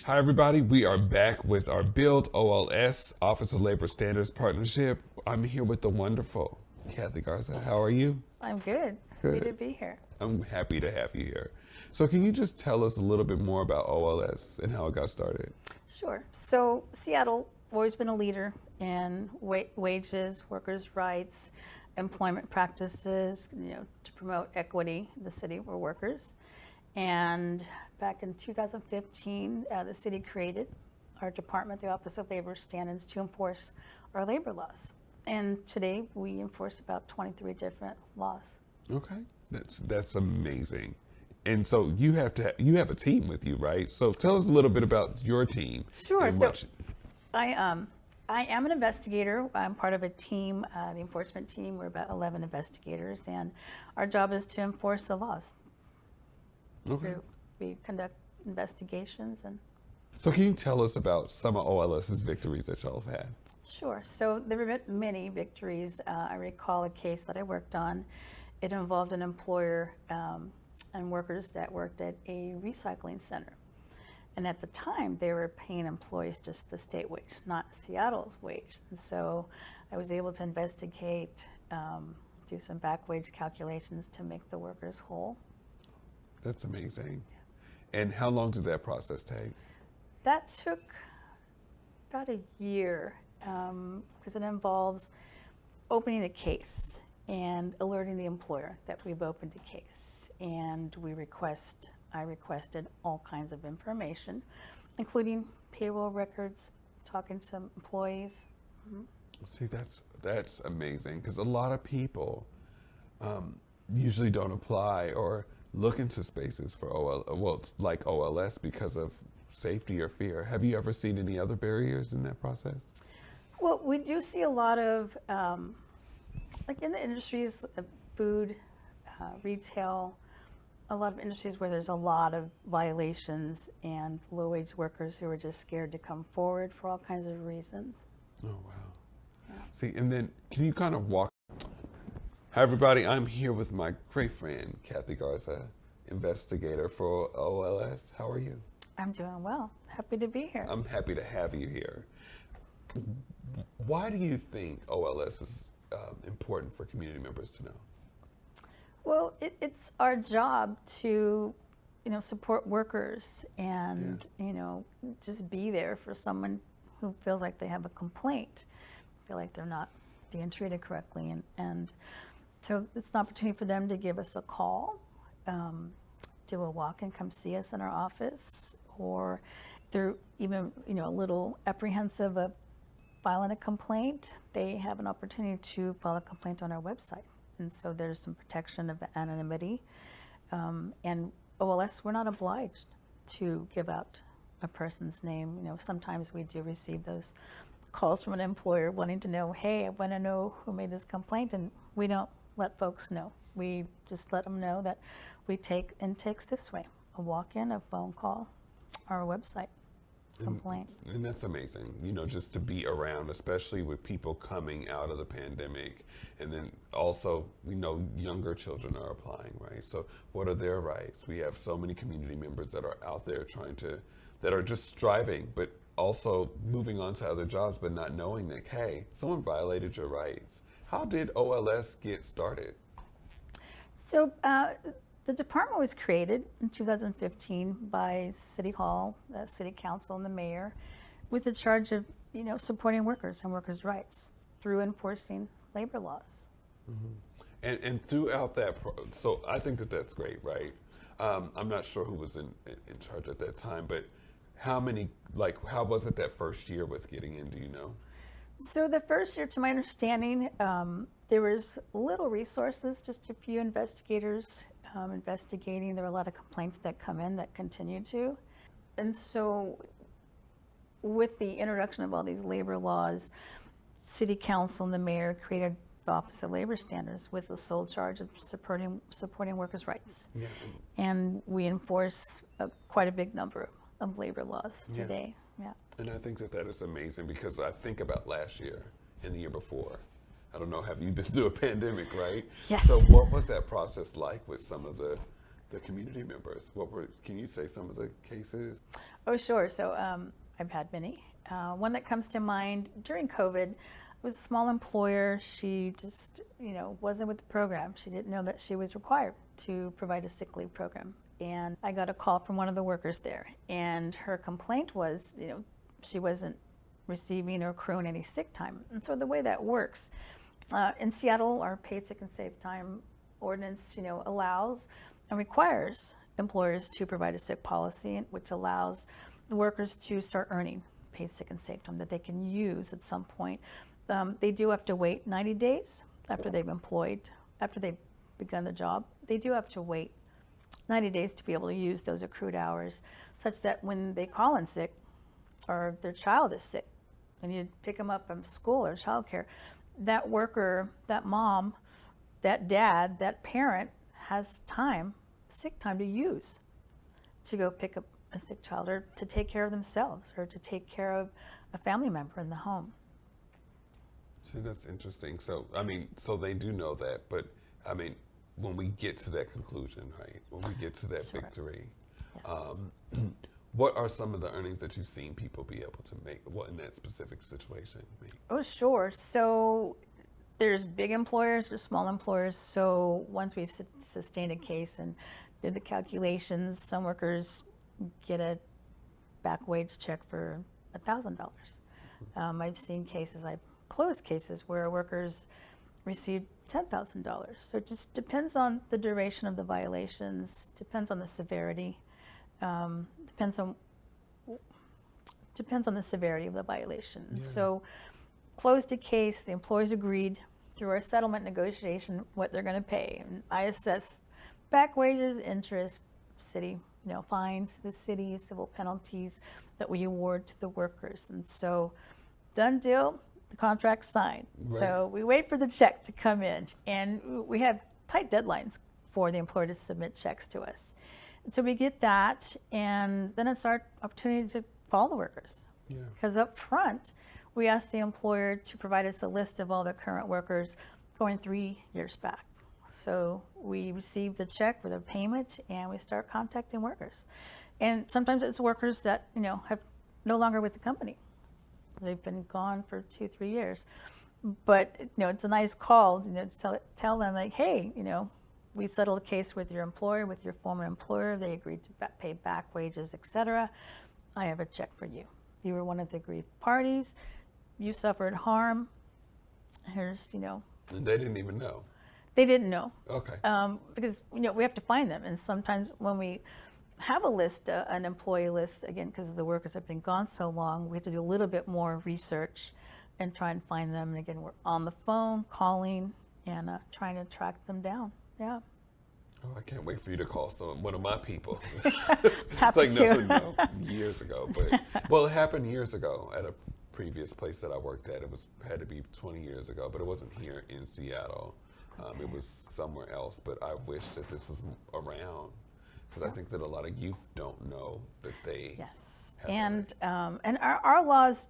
Hi, everybody. We are back with our Build OLS, Office of Labor Standards Partnership. I'm here with the wonderful Kathy Garza. How are you? I'm good. Good. Happy to be here. I'm happy to have you here. So can you just tell us a little bit more about OLS and how it got started? Sure. So Seattle always been a leader in wages, workers' rights, employment practices, to promote equity in the city for workers. And back in 2015, the city created our department, the Office of Labor Standards, to enforce our labor laws. And today we enforce about 23 different laws. Okay, that's amazing. And so you have a team with you, right? So tell us a little bit about your team. Sure. So I am an investigator. I'm part of a team, the enforcement team. We're about 11 investigators, and our job is to enforce the laws. Okay. We conduct investigations. And so can you tell us about some of OLS's victories that y'all have had? Sure. So there were many victories. I recall a case that I worked on. It involved an employer and workers that worked at a recycling center. And at the time, they were paying employees just the state wage, not Seattle's wage. And so I was able to investigate, do some back wage calculations to make the workers whole. That's amazing. And how long did that process take? That took about a year because it involves opening a case and alerting the employer that we've opened a case. And I requested all kinds of information, including payroll records, talking to employees. Mm-hmm. See, that's amazing, because a lot of people usually don't apply or look into spaces for like OLS because of safety or fear. Have you ever seen any other barriers in that process? Well, we do see a lot of, like in the industries, food, retail, a lot of industries where there's a lot of violations and low-wage workers who are just scared to come forward for all kinds of reasons. Oh, wow. Yeah. See, and then can you kind of walk? Hi, everybody. I'm here with my great friend, Kathy Garza, investigator for OLS. How are you? I'm doing well. Happy to be here. I'm happy to have you here. Why do you think OLS is important for community members to know? Well, it's our job to, support workers and, just be there for someone who feels like they have a complaint, feel like they're not being treated correctly. And so it's an opportunity for them to give us a call, do a walk-in, come see us in our office, or if they're even, a little apprehensive of filing a complaint, they have an opportunity to file a complaint on our website. And so there's some protection of anonymity. And OLS, we're not obliged to give out a person's name. Sometimes we do receive those calls from an employer wanting to know, hey, I want to know who made this complaint, and we don't let folks know. We just let them know that we take intakes this way: a walk-in, a phone call, our website complaint. And that's amazing, just to be around, especially with people coming out of the pandemic. And then also, we know younger children are applying, right? So what are their rights? We have so many community members that are out there that are just striving, but also moving on to other jobs, but not knowing that, hey, someone violated your rights. How did OLS get started? So the department was created in 2015 by City Hall, the City Council, and the mayor, with the charge of, supporting workers and workers' rights through enforcing labor laws. Mm-hmm. And throughout that, so I think that's great, right? I'm not sure who was in charge at that time, but how was it that first year with getting in, do you know? So the first year, to my understanding, there was little resources, just a few investigators investigating. There were a lot of complaints that come in that continue to. And so with the introduction of all these labor laws, City Council and the mayor created the Office of Labor Standards with the sole charge of supporting workers' rights. Yeah. And we enforce quite a big number of labor laws today. Yeah. And I think that is amazing, because I think about last year and the year before. I don't know, have you been through a pandemic, right? Yes. So what was that process like with some of the the community members? Can you say some of the cases? Oh, sure. So I've had many. One that comes to mind during COVID was a small employer. She just, wasn't with the program. She didn't know that she was required to provide a sick leave program. And I got a call from one of the workers there. And her complaint was, she wasn't receiving or accruing any sick time. And so the way that works, in Seattle, our paid sick and safe time ordinance, allows and requires employers to provide a sick policy, which allows the workers to start earning paid sick and safe time that they can use at some point. They do have to wait 90 days after they've begun the job. They do have to wait 90 days to be able to use those accrued hours, such that when they call in sick or their child is sick and you pick them up from school or childcare, that worker, that mom, that dad, that parent has time, sick time to use to go pick up a sick child or to take care of themselves or to take care of a family member in the home. See, that's interesting. So, so they do know that, but when we get to that conclusion, right? When we get to that victory, Yes. What are some of the earnings that you've seen people be able to make? What in that specific situation? Oh, sure. So there's big employers, there's small employers. So once we've sustained a case and did the calculations, some workers get a back wage check for $1,000. I've seen cases, I've closed cases where workers received $10,000. So it just depends on the duration of the violations, depends on the severity, depends on the severity of the violation. Yeah. So closed a case, the employers agreed through our settlement negotiation what they're going to pay. And I assess back wages, interest, city, fines to the city, civil penalties that we award to the workers. And so done deal, the contract's signed. Right. So we wait for the check to come in, and we have tight deadlines for the employer to submit checks to us. And so we get that, and then it's our opportunity to call the workers. Yeah. Because up front, we ask the employer to provide us a list of all the current workers going 3 years back. So we receive the check with a payment, and we start contacting workers. And sometimes it's workers that, have no longer with the company. They've been gone for 2-3 years. But, it's a nice call, to tell them, like, hey, we settled a case with your employer, with your former employer. They agreed to pay back wages, etc. I have a check for you. You were one of the aggrieved parties. You suffered harm. Here's, And they didn't even know. They didn't know. Okay. Because, we have to find them. And sometimes when we have a list, an employee list, again, because the workers have been gone so long, we have to do a little bit more research and try and find them. And again, we're on the phone, calling, and trying to track them down. Yeah. Oh, I can't wait for you to call one of my people. Happy It's like, to. no, years ago. But it happened years ago at a previous place that I worked at. It had to be 20 years ago, but it wasn't here in Seattle. It was somewhere else, but I wish that this was around, because I think that a lot of youth don't know that they Yes. have And our laws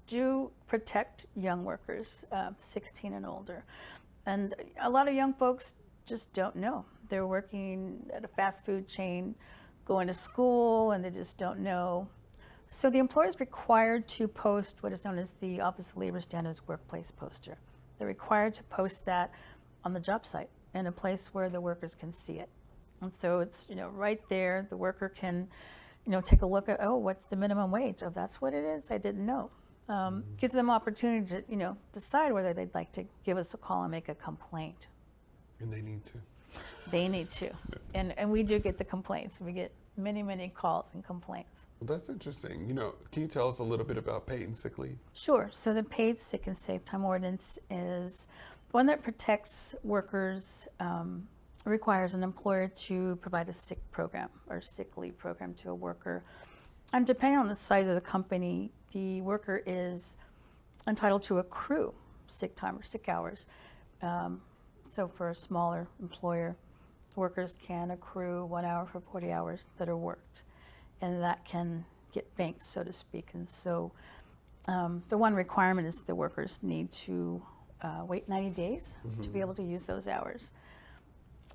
do protect young workers, 16 and older. And a lot of young folks just don't know. They're working at a fast food chain, going to school, and they just don't know. So the employer is required to post what is known as the Office of Labor Standards Workplace Poster. They're required to post that on the job site in a place where the workers can see it. And so it's, right there, the worker can, take a look at, what's the minimum wage? Oh, that's what it is? I didn't know. Gives them opportunity to, decide whether they'd like to give us a call and make a complaint. And they need to. They need to. And we do get the complaints. We get many, many calls and complaints. Well, that's interesting. Can you tell us a little bit about paid and sick leave? Sure. So the paid sick and safe time ordinance is one that protects workers, requires an employer to provide a sick program or sick leave program to a worker. And depending on the size of the company, the worker is entitled to accrue sick time or sick hours. So for a smaller employer, workers can accrue 1 hour for 40 hours that are worked, and that can get banked, so to speak. And so the one requirement is the workers need to wait 90 days to be able to use those hours.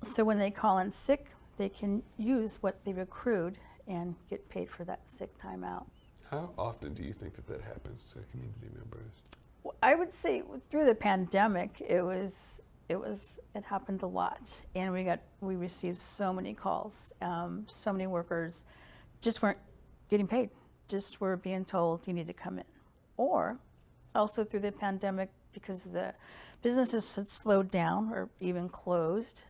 So when they call in sick, they can use what they've accrued and get paid for that sick time out. How often do you think that happens to community members? I would say through the pandemic, it happened a lot, and we received so many calls. So many workers just weren't getting paid, just were being told you need to come in. Or also through the pandemic, because the businesses had slowed down or even closed,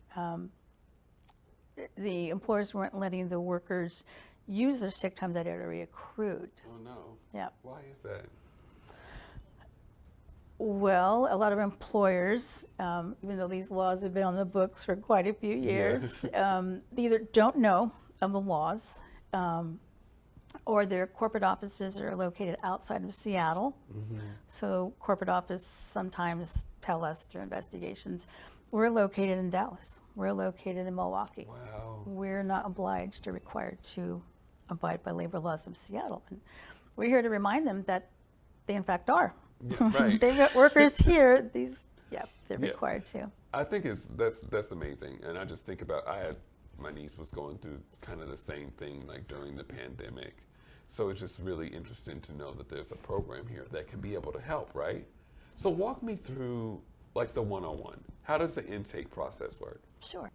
the employers weren't letting the workers use their sick time that had already accrued. Oh no. Yeah. Why is that? Well, a lot of employers, even though these laws have been on the books for quite a few years, they either don't know of the laws, or their corporate offices are located outside of Seattle. So corporate office sometimes tell us through investigations, we're located in Dallas, we're located in Milwaukee. Wow. We're not obliged or required to abide by labor laws of Seattle. And we're here to remind them that they in fact are. Yeah, right. They've got workers here. They're required to. I think that's amazing, and I just think about my niece was going through kind of the same thing like during the pandemic, so it's just really interesting to know that there's a program here that can be able to help, right? So walk me through like the 101. How does the intake process work? Sure.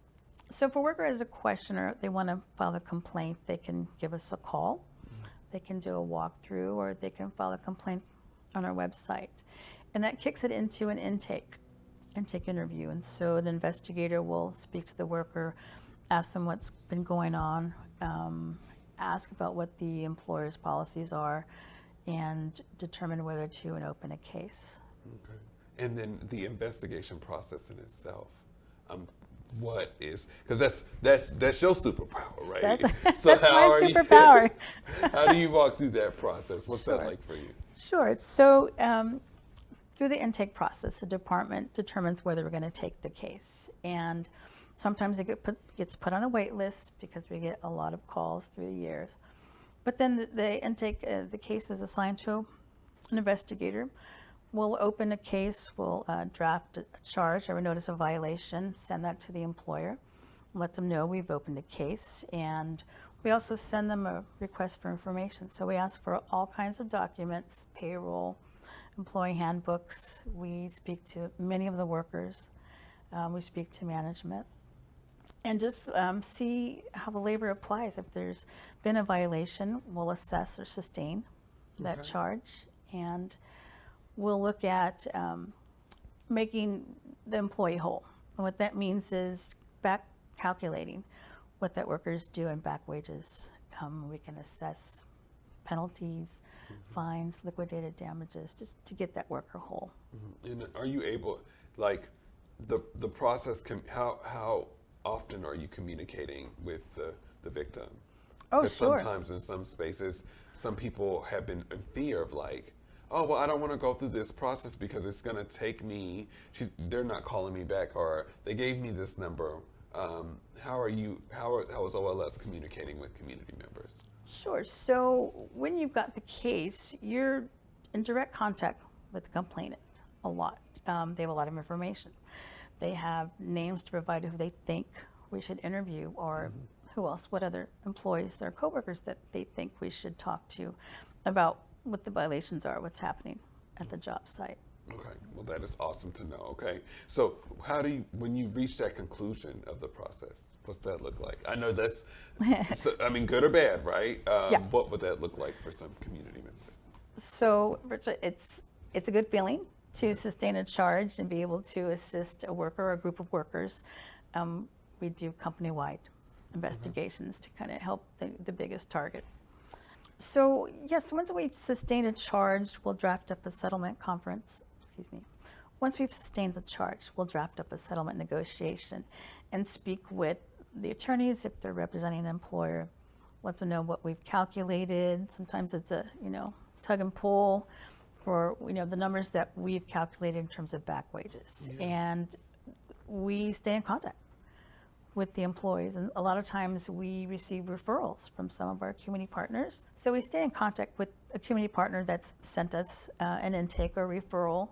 So if a worker has a question or they want to file a complaint, they can give us a call. They can do a walkthrough, or they can file a complaint on our website, and that kicks it into an intake interview. And so an investigator will speak to the worker, ask them what's been going on, ask about what the employer's policies are, and determine whether to open a case. Okay. And then the investigation process in itself. What is, because that's your superpower, right? That's my superpower. How do you walk through that process? What's Sure. that like for you? Sure. So through the intake process, the department determines whether we're going to take the case. And sometimes it gets put on a wait list because we get a lot of calls through the years. But then the intake, the case is assigned to an investigator. We'll open a case, we'll draft a charge or a notice of violation, send that to the employer, let them know we've opened a case, and we also send them a request for information. So we ask for all kinds of documents, payroll, employee handbooks. We speak to many of the workers. We speak to management. And just see how the labor applies. If there's been a violation, we'll assess or sustain that charge. And we'll look at making the employee whole. And what that means is back calculating what that worker's due in back wages. We can assess penalties, fines, liquidated damages, just to get that worker whole. And are you able, like, the process, how often are you communicating with the victim? Oh, Because sure. sometimes in some spaces, some people have been in fear of like, oh, well, I don't want to go through this process because it's going to take me, they're not calling me back, or they gave me this number. How is OLS communicating with community members? Sure. So when you've got the case, you're in direct contact with the complainant a lot. They have a lot of information. They have names to provide who they think we should interview, or who else, what other employees, their coworkers that they think we should talk to about what the violations are, what's happening at the job site. Okay, well, that is awesome to know. Okay, so how do you, when you reach that conclusion of the process, what's that look like? I know that's, I mean, good or bad, right? Yeah. What would that look like for some community members? So, Richard, it's a good feeling to sustain a charge and be able to assist a worker or a group of workers. We do company-wide investigations to kind of help the biggest target. So, yes, once we've sustained a charge, we'll draft up a settlement conference. Once we've sustained the charge, we'll draft up a settlement negotiation and speak with the attorneys if they're representing an employer. Let them know what we've calculated. Sometimes it's a tug and pull for the numbers that we've calculated in terms of back wages, and we stay in contact with the employees. And a lot of times we receive referrals from some of our community partners. So we stay in contact with a community partner that's sent us an intake or referral,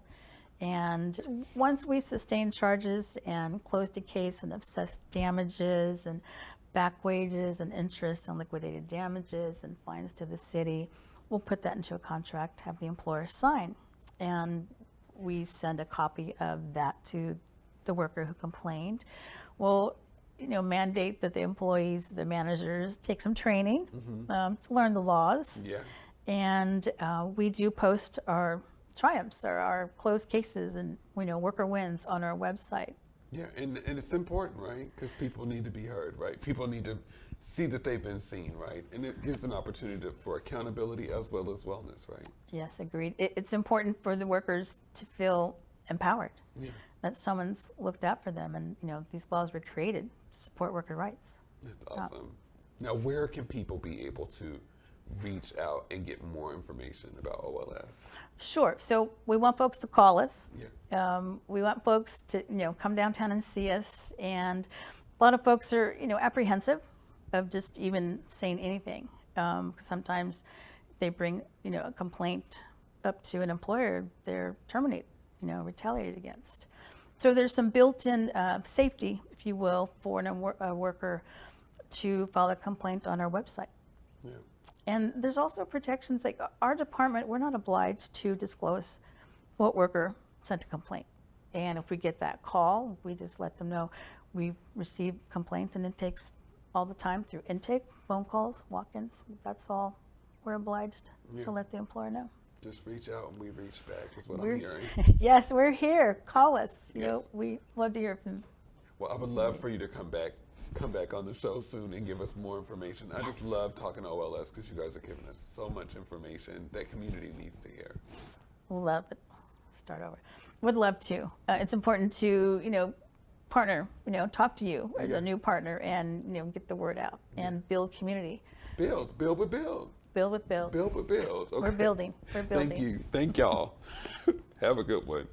And once we've sustained charges and closed a case and assessed damages and back wages and interest and liquidated damages and fines to the city, we'll put that into a contract, have the employer sign. And we send a copy of that to the worker who complained. We'll mandate that the employees, the managers, take some training to learn the laws. Yeah. And we do post our triumphs or our closed cases and worker wins on our website. Yeah, and it's important, right? Because people need to be heard, right? People need to see that they've been seen, right? And it gives an opportunity for accountability as well as wellness, right? Yes, agreed. It's important for the workers to feel empowered, Yeah. that someone's looked out for them, and these laws were created to support worker rights. That's awesome. Now, where can people be able to reach out and get more information about OLS? Sure. So we want folks to call us. Yeah. We want folks to come downtown and see us. And a lot of folks are apprehensive of just even saying anything. Sometimes they bring a complaint up to an employer, they're terminated, retaliated against. So there's some built-in safety, if you will, for a worker to file a complaint on our website. Yeah. And there's also protections, like our department, we're not obliged to disclose what worker sent a complaint. And if we get that call, we just let them know we've received complaints and intakes all the time through intake, phone calls, walk-ins. That's all we're obliged to let the employer know. Just reach out and we reach back is what I'm hearing. Yes, we're here. Call us. Yes. We love to hear from you. Well, I would love for you to come back on the show soon and give us more information. I just love talking to OLS because you guys are giving us so much information that community needs to hear. Love it. Start over. Would love to. It's important to, partner, talk to you as a new partner and, get the word out and build community. Build with build. Build with build. Build with build. Okay. We're building. Thank you. Thank y'all. Have a good one.